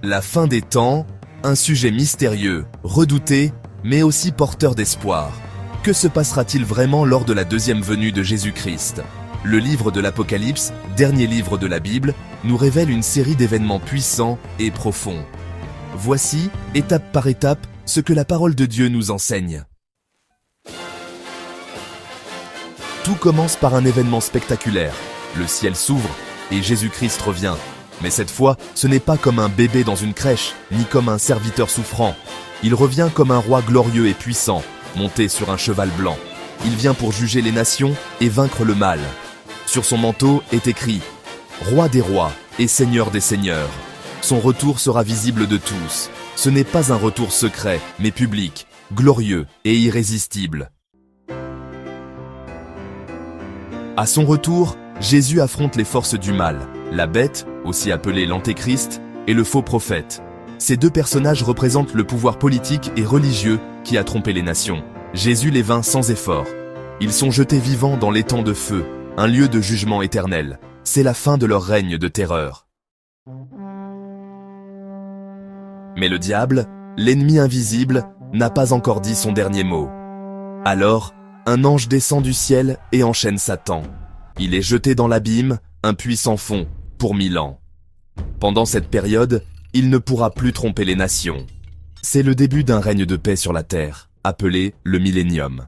La fin des temps, un sujet mystérieux, redouté, mais aussi porteur d'espoir. Que se passera-t-il vraiment lors de la deuxième venue de Jésus-Christ? Le livre de l'Apocalypse, dernier livre de la Bible, nous révèle une série d'événements puissants et profonds. Voici, étape par étape, ce que la parole de Dieu nous enseigne. Tout commence par un événement spectaculaire. Le ciel s'ouvre et Jésus-Christ revient. Mais cette fois, ce n'est pas comme un bébé dans une crèche, ni comme un serviteur souffrant. Il revient comme un roi glorieux et puissant, monté sur un cheval blanc. Il vient pour juger les nations et vaincre le mal. Sur son manteau est écrit « Roi des rois et Seigneur des seigneurs ». Son retour sera visible de tous. Ce n'est pas un retour secret, mais public, glorieux et irrésistible. À son retour, Jésus affronte les forces du mal, la bête, aussi appelée l'Antéchrist, et le faux prophète. Ces deux personnages représentent le pouvoir politique et religieux qui a trompé les nations. Jésus les vainc sans effort. Ils sont jetés vivants dans l'étang de feu, un lieu de jugement éternel. C'est la fin de leur règne de terreur. Mais le diable, l'ennemi invisible, n'a pas encore dit son dernier mot. Alors, un ange descend du ciel et enchaîne Satan. Il est jeté dans l'abîme, un puits sans fond, pour 1000 ans. Pendant cette période, il ne pourra plus tromper les nations. C'est le début d'un règne de paix sur la terre, appelé le millénium.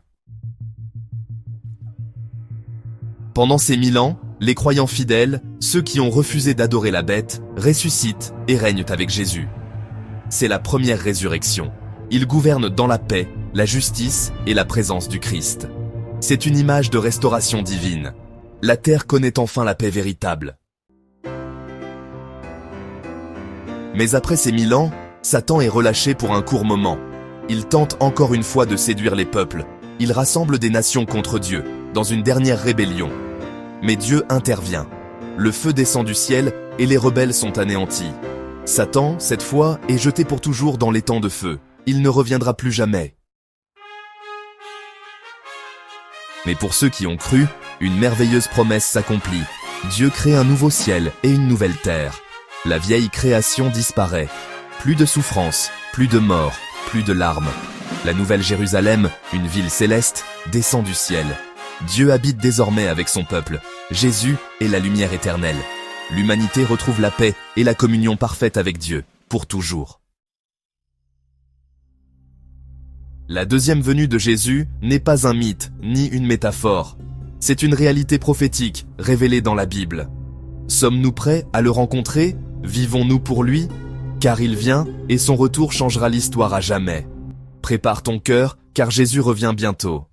Pendant ces 1000 ans, les croyants fidèles, ceux qui ont refusé d'adorer la bête, ressuscitent et règnent avec Jésus. C'est la première résurrection. Ils gouvernent dans la paix, la justice et la présence du Christ. C'est une image de restauration divine. La terre connaît enfin la paix véritable. Mais après ces 1000 ans, Satan est relâché pour un court moment. Il tente encore une fois de séduire les peuples. Il rassemble des nations contre Dieu, dans une dernière rébellion. Mais Dieu intervient. Le feu descend du ciel et les rebelles sont anéantis. Satan, cette fois, est jeté pour toujours dans l'étang de feu. Il ne reviendra plus jamais. Mais pour ceux qui ont cru, une merveilleuse promesse s'accomplit. Dieu crée un nouveau ciel et une nouvelle terre. La vieille création disparaît. Plus de souffrance, plus de mort, plus de larmes. La nouvelle Jérusalem, une ville céleste, descend du ciel. Dieu habite désormais avec son peuple. Jésus est la lumière éternelle. L'humanité retrouve la paix et la communion parfaite avec Dieu, pour toujours. La deuxième venue de Jésus n'est pas un mythe, ni une métaphore. C'est une réalité prophétique, révélée dans la Bible. Sommes-nous prêts à le rencontrer? Vivons-nous pour lui? Car il vient, et son retour changera l'histoire à jamais. Prépare ton cœur, car Jésus revient bientôt.